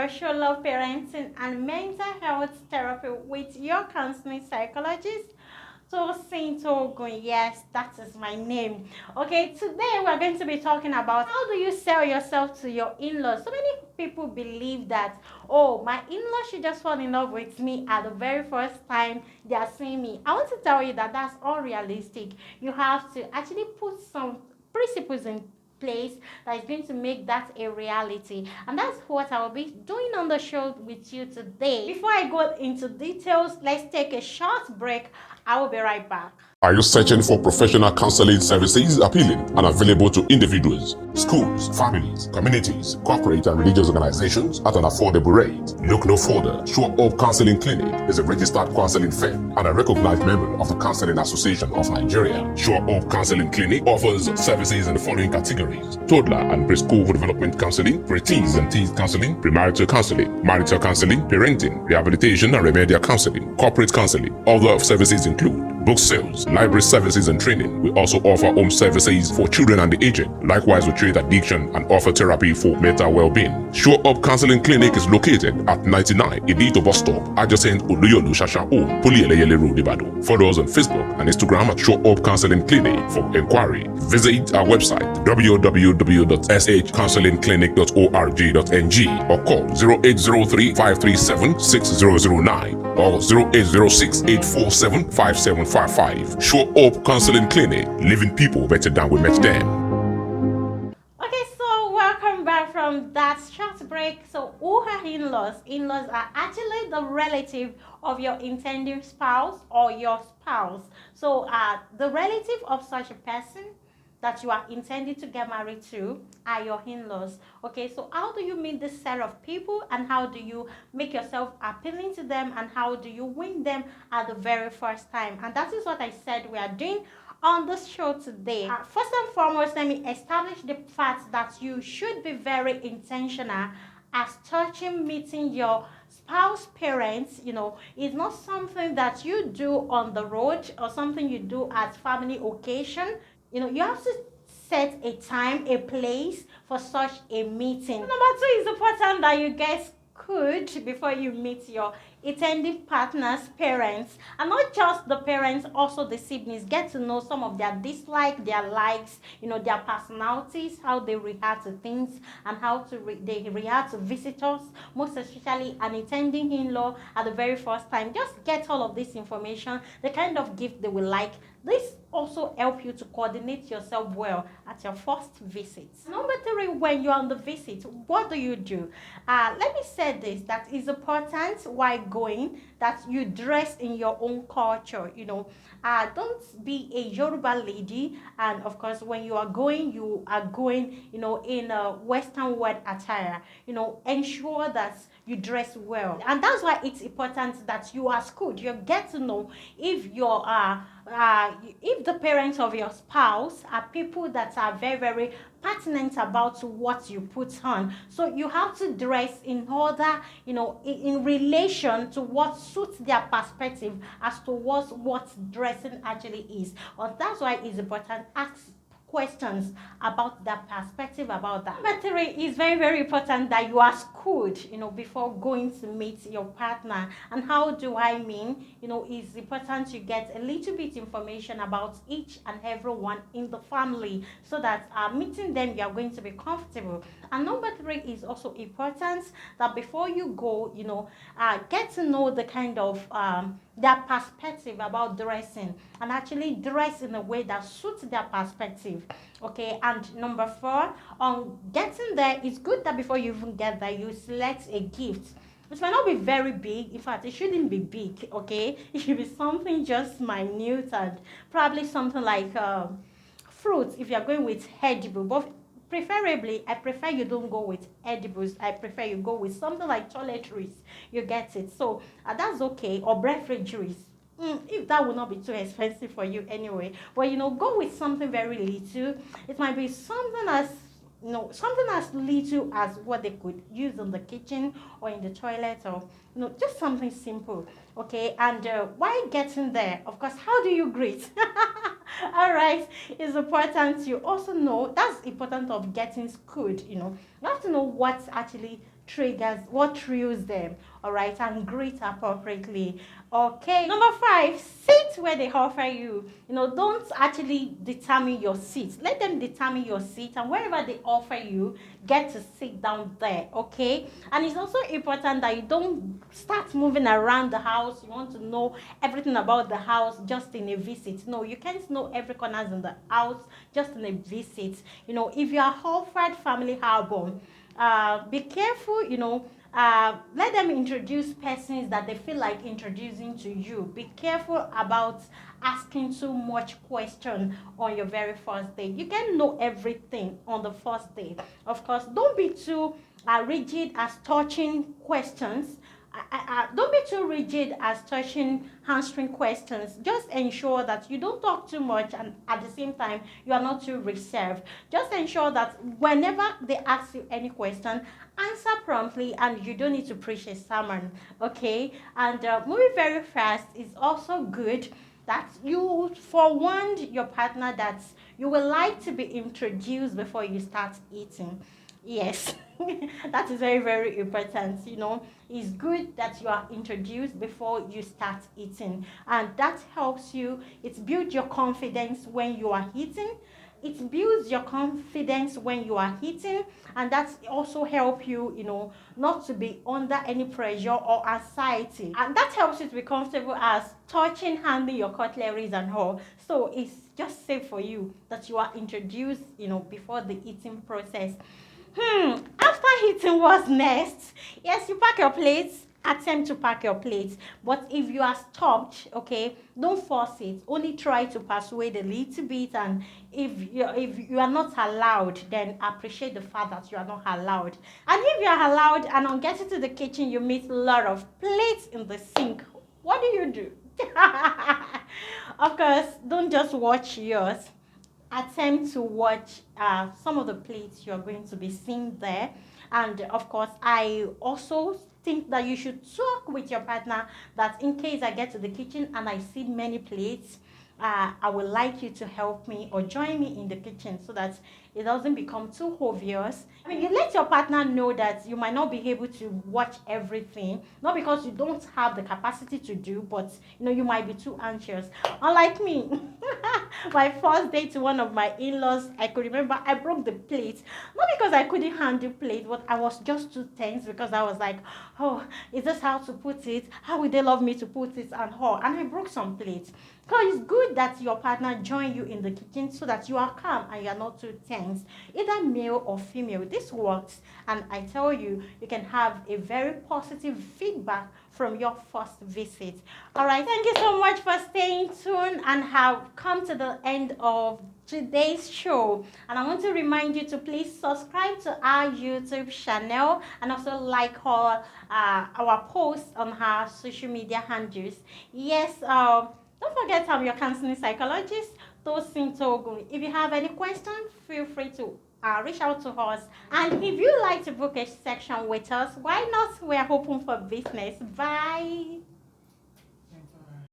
your show Love Parenting and Mental Health Therapy with your counseling psychologist, Tosin. Yes, that is my name. Okay, today we're going to be talking about how do you sell yourself to your in-laws. So many people believe that, oh, my in-laws should just fall in love with me at the very first time they are seeing me. I want to tell you that that's unrealistic. You have to actually put some principles in place that is going to make that a reality, and that's what I will be doing on the show with you today. Before I go into details, let's take a short break. I will be right back. Are you searching for professional counseling services appealing and available to individuals, schools, families, communities, corporate and religious organizations at an affordable rate? Look no further. Show Up Counseling Clinic is a registered counseling firm and a recognized member of the Counseling Association of Nigeria. Show Up Counseling Clinic offers services in the following categories: toddler and preschool development counseling, preteens and teens counseling, premarital counseling, marital counseling, parenting, rehabilitation and remedial counseling, corporate counseling. Other services include book sales, library services and training. We also offer home services for children and the aged. Likewise, we treat addiction and offer therapy for mental well-being. Show Up Counseling Clinic is located at 99 Idito Bus Stop, adjacent Oluyolu Shasha O, Puliyeleyele Road, Ibadan. Follow us on Facebook and Instagram at Show Up Counseling Clinic. For inquiry, visit our website www.shcounselingclinic.org.ng or call 0803 537 6009 or 0806 847 5755. Show Up Counseling Clinic, living people better than we met them. Okay, so welcome back from that short break. So who are in-laws? In-laws are actually the relative of your intending spouse or your spouse. So the relative of such a person that you are intending to get married to are your in-laws. Okay, so how do you meet this set of people, and how do you make yourself appealing to them, and how do you win them at the very first time? And that is what I said we are doing on this show today. First and foremost, let me establish the fact that you should be very intentional as touching meeting your spouse parents. It's not something that you do on the road or something you do at family occasion. You have to set a time, a place for such a meeting. Number two, it's important that you guys could before you meet your intending partner's parents, and not just the parents, also the siblings. Get to know some of their dislikes, their likes, their personalities, how they react to things, and how they react to visitors, most especially an intending in-law at the very first time. Just get all of this information, the kind of gift they will like. This also help you to coordinate yourself well at your first visit. Number three, when you're on the visit, what do? Let me say this, that is important while going, that you dress in your own culture. Don't be a Yoruba lady, and of course when you are going in a Western wear attire. Ensure that you dress well, and that's why it's important that you are schooled. You get to know if if the parents of your spouse are people that are very, very pertinent about what you put on. So you have to dress in order, in relation to what suits their perspective as to what dressing actually is. Or that's why it's important. Ask questions about that perspective, about that. Number three, is very, very important that you are schooled, before going to meet your partner. And how do I mean? It's important you get a little bit information about each and everyone in the family, so that meeting them, you are going to be comfortable. And number three is also important that before you go, get to know the kind of their perspective about dressing, and actually dress in a way that suits their perspective. Okay, and number four, on getting there, it's good that before you even get there, you select a gift. It might not be very big. In fact, it shouldn't be big. Okay, it should be something just minute, and probably something like fruits if you're going with edible. But preferably, I prefer you don't go with edibles. I prefer you go with something like toiletries. You get it? So that's okay. Or beverages. If that will not be too expensive for you anyway. But go with something very little. It might be something as little as what they could use in the kitchen or in the toilet, or just something simple. Okay, and while getting there, of course, how do you greet? All right, it's important you also know, that's important of getting schooled. You have to know what actually triggers, what thrills them, all right, and greet appropriately. Okay, number 5, sit where they offer you. Don't actually determine your seat. Let them determine your seat, and wherever they offer you, get to sit down there. Okay, and it's also important that you don't start moving around the house. You want to know everything about the house just in a visit. No, you can't know every corners in the house just in a visit. If you are offered family album, be careful. Let them introduce persons that they feel like introducing to you. Be careful about asking too much question on your very first day. You can know everything on the first day. Of course, don't be too rigid as touching questions. Don't be too rigid as touching answering questions. Just ensure that you don't talk too much, and at the same time you are not too reserved. Just ensure that whenever they ask you any question, answer promptly, and you don't need to preach a sermon. Okay, and moving very fast is also good, that you forewarned your partner that you would like to be introduced before you start eating. Yes, that is very, very important. It's good that you are introduced before you start eating, and that helps you. It builds your confidence when you are eating. It builds your confidence when you are eating, and that also help you, not to be under any pressure or anxiety, and that helps you to be comfortable as touching, handling your cutleries and all. So it's just safe for you that you are introduced, before the eating process. After eating, what's next? Yes, you pack your plates. Attempt to pack your plates. But if you are stopped, okay, don't force it. Only try to persuade a little bit. And if you are not allowed, then appreciate the fact that you are not allowed. And if you are allowed, and on getting to the kitchen, you meet a lot of plates in the sink, what do? Of course, don't just watch yours. Attempt to watch some of the plates you're going to be seeing there. And of course, I also think that you should talk with your partner that in case I get to the kitchen and I see many plates, I would like you to help me or join me in the kitchen so that it doesn't become too obvious. You let your partner know that you might not be able to watch everything, not because you don't have the capacity to do, but you might be too anxious. Unlike me, my first day to one of my in-laws, I could remember I broke the plate, not because I couldn't handle plate, but I was just too tense because I was like, oh, is this how to put it? How would they love me to put it and all? And I broke some plates. So it's good that your partner join you in the kitchen so that you are calm and you are not too tense. Either male or female, this works. And I tell you, you can have a very positive feedback from your first visit. All right, thank you so much for staying tuned and have come to the end of today's show. And I want to remind you to please subscribe to our YouTube channel and also like our posts on our social media handles. Yes, don't forget I'm your counseling psychologist, Tosin Togun. If you have any questions, feel free to reach out to us. And if you like to book a section with us, why not? We're open for business. Bye.